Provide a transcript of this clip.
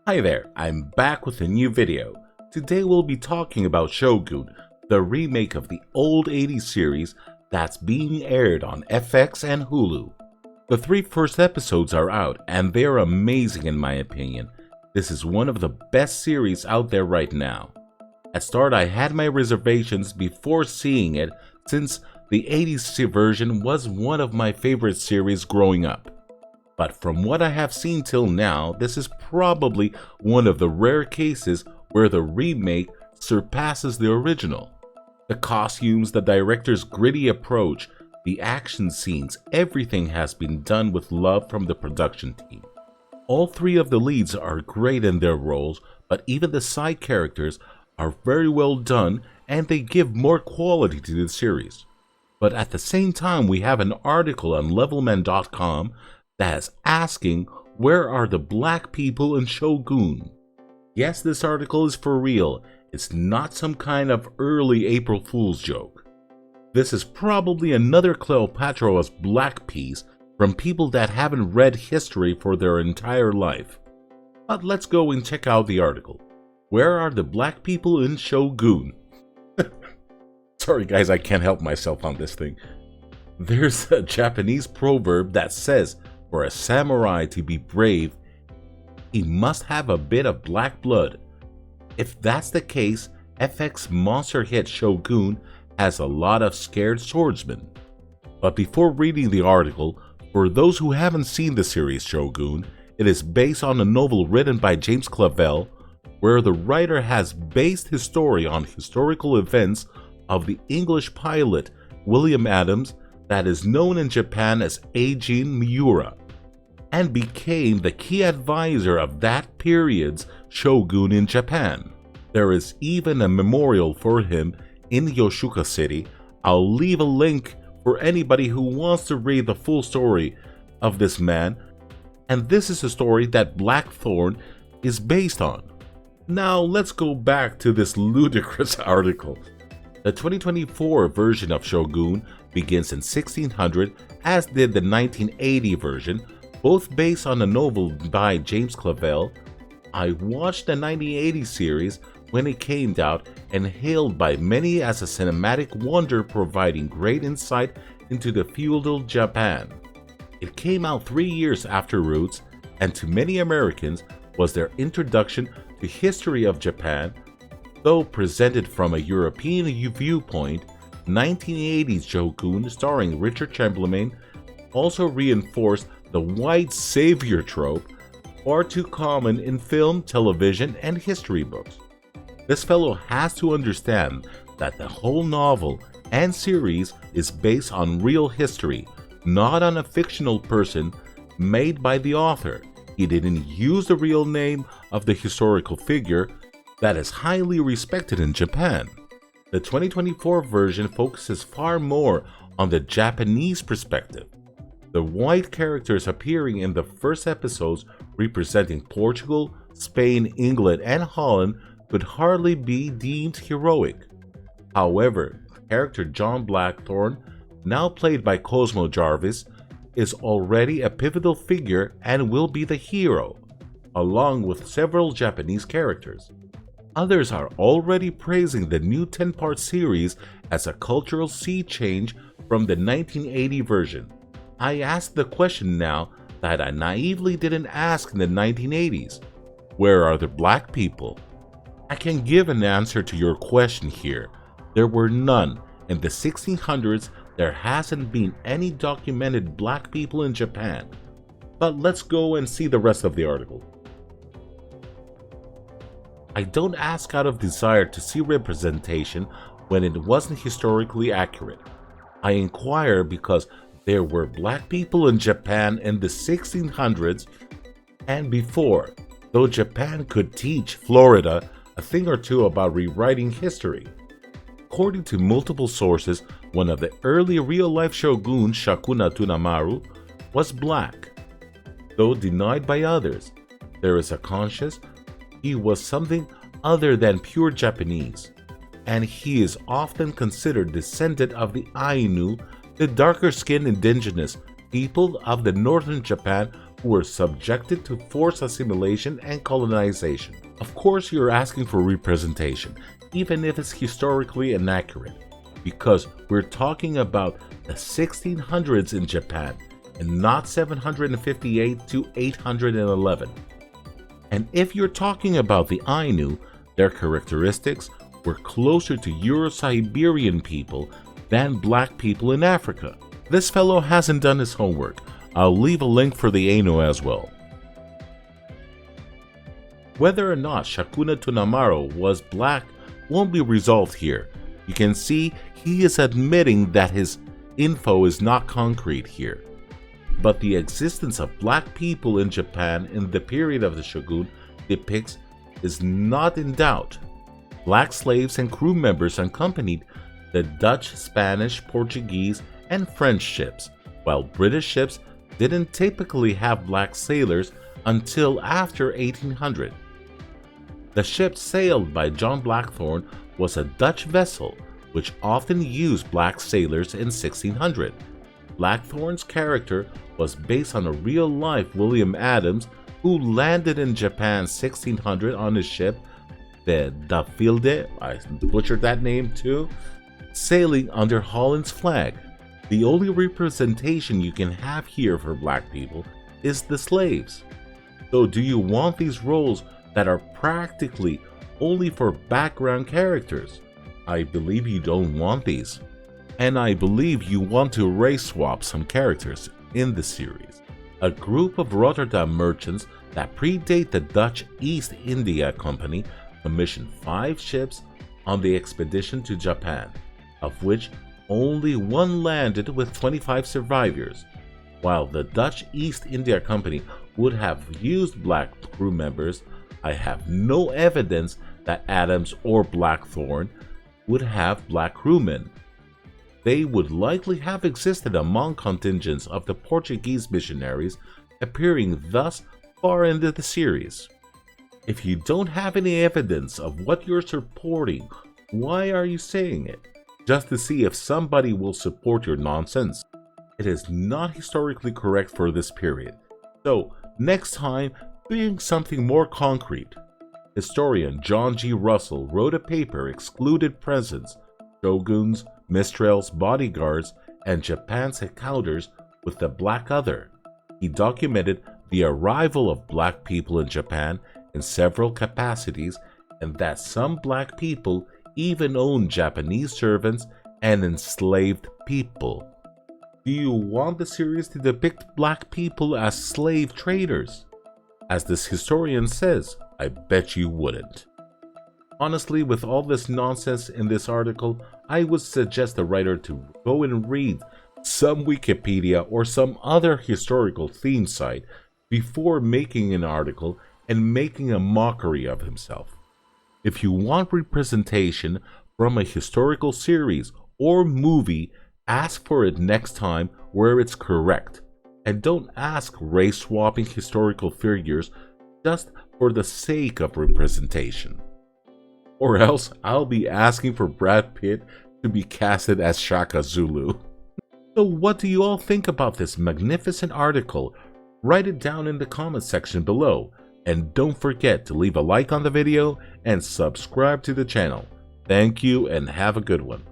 Hi there, I'm back with a new video. Today we'll be talking about Shogun, the remake of the old 80s series that's being aired on FX and Hulu. The three first episodes are out and they're amazing in my opinion. This is one of the best series out there right now. At start I had my reservations before seeing it since the 80s version was one of my favorite series growing up. But from what I have seen till now, this is probably one of the rare cases where the remake surpasses the original. The costumes, the director's gritty approach, the action scenes, everything has been done with love from the production team. All three of the leads are great in their roles, but even the side characters are very well done and they give more quality to the series. But at the same time, we have an article on levelman.com that's asking, where are the black people in Shogun? Yes, this article is for real. It's not some kind of early April Fool's joke. This is probably another Cleopatra's black piece from people that haven't read history for their entire life. But let's go and check out the article. Where are the black people in Shogun? Sorry guys, I can't help myself on this thing. There's a Japanese proverb that says, for a samurai to be brave, he must have a bit of black blood. If that's the case, FX monster hit Shogun has a lot of scared swordsmen. But before reading the article, for those who haven't seen the series Shogun, it is based on a novel written by James Clavell, where the writer has based his story on historical events of the English pilot William Adams that is known in Japan as Eijin Miura, and became the key advisor of that period's shogun in Japan. There is even a memorial for him in Yoshioka City. I'll leave a link for anybody who wants to read the full story of this man, and this is a story that Blackthorn is based on. Now let's go back to this ludicrous article. The 2024 version of Shogun begins in 1600, as did the 1980 version, both based on a novel by James Clavell. I watched the 1980 series when it came out and hailed by many as a cinematic wonder, providing great insight into the feudal Japan. It came out 3 years after Roots, and to many Americans was their introduction to history of Japan. Though presented from a European viewpoint, 1980's Shogun starring Richard Chamberlain also reinforced the white savior trope, far too common in film, television, and history books. This fellow has to understand that the whole novel and series is based on real history, not on a fictional person made by the author. He didn't use the real name of the historical figure that is highly respected in Japan. The 2024 version focuses far more on the Japanese perspective. The white characters appearing in the first episodes representing Portugal, Spain, England, and Holland could hardly be deemed heroic. However, character John Blackthorne, now played by Cosmo Jarvis, is already a pivotal figure and will be the hero, along with several Japanese characters. Others are already praising the new 10-part series as a cultural sea change from the 1980 version. I ask the question now that I naively didn't ask in the 1980s. Where are the black people? I can give an answer to your question here. There were none. In the 1600s, there hasn't been any documented black people in Japan. But let's go and see the rest of the article. I don't ask out of desire to see representation when it wasn't historically accurate. I inquire because there were black people in Japan in the 1600s and before, though Japan could teach Florida a thing or two about rewriting history. According to multiple sources, one of the early real-life shoguns, Shakuna Tunamaru, was black. Though denied by others, there is a conscious he was something other than pure Japanese, and he is often considered descendant of the Ainu, the darker-skinned indigenous people of the northern Japan who were subjected to forced assimilation and colonization. Of course, you're asking for representation, even if it's historically inaccurate, because we're talking about the 1600s in Japan and not 758 to 811. And if you're talking about the Ainu, their characteristics were closer to Euro-Siberian people than black people in Africa. This fellow hasn't done his homework. I'll leave a link for the Ainu as well. Whether or not Shakuna Tunamaro was black won't be resolved here. You can see he is admitting that his info is not concrete here. But the existence of black people in Japan in the period of the Shogun depicts is not in doubt. Black slaves and crew members accompanied the Dutch, Spanish, Portuguese, and French ships, while British ships didn't typically have black sailors until after 1800. The ship sailed by John Blackthorne was a Dutch vessel which often used black sailors in 1600. Blackthorne's character was based on a real-life William Adams who landed in Japan 1600 on his ship, the Dafilde, I butchered that name too, sailing under Holland's flag. The only representation you can have here for black people is the slaves. So do you want these roles that are practically only for background characters? I believe you don't want these. And I believe you want to race swap some characters in the series. A group of Rotterdam merchants that predate the Dutch East India Company commissioned 5 ships on the expedition to Japan, of which only one landed with 25 survivors. While the Dutch East India Company would have used black crew members, I have no evidence that Adams or Blackthorne would have black crewmen. They would likely have existed among contingents of the Portuguese missionaries, appearing thus far into the series. If you don't have any evidence of what you're supporting, why are you saying it? Just to see if somebody will support your nonsense. It is not historically correct for this period. So, next time, bring something more concrete. Historian John G. Russell wrote a paper excluded presents, shoguns, Mistral's bodyguards, and Japan's encounters with the Black Other. He documented the arrival of black people in Japan in several capacities, and that some black people even owned Japanese servants and enslaved people. Do you want the series to depict black people as slave traders? As this historian says, I bet you wouldn't. Honestly, with all this nonsense in this article, I would suggest the writer to go and read some Wikipedia or some other historical theme site before making an article and making a mockery of himself. If you want representation from a historical series or movie, ask for it next time where it's correct, and don't ask race-swapping historical figures just for the sake of representation. Or else I'll be asking for Brad Pitt to be casted as Shaka Zulu. So what do you all think about this magnificent article? Write it down in the comment section below, and don't forget to leave a like on the video and subscribe to the channel. Thank you and have a good one.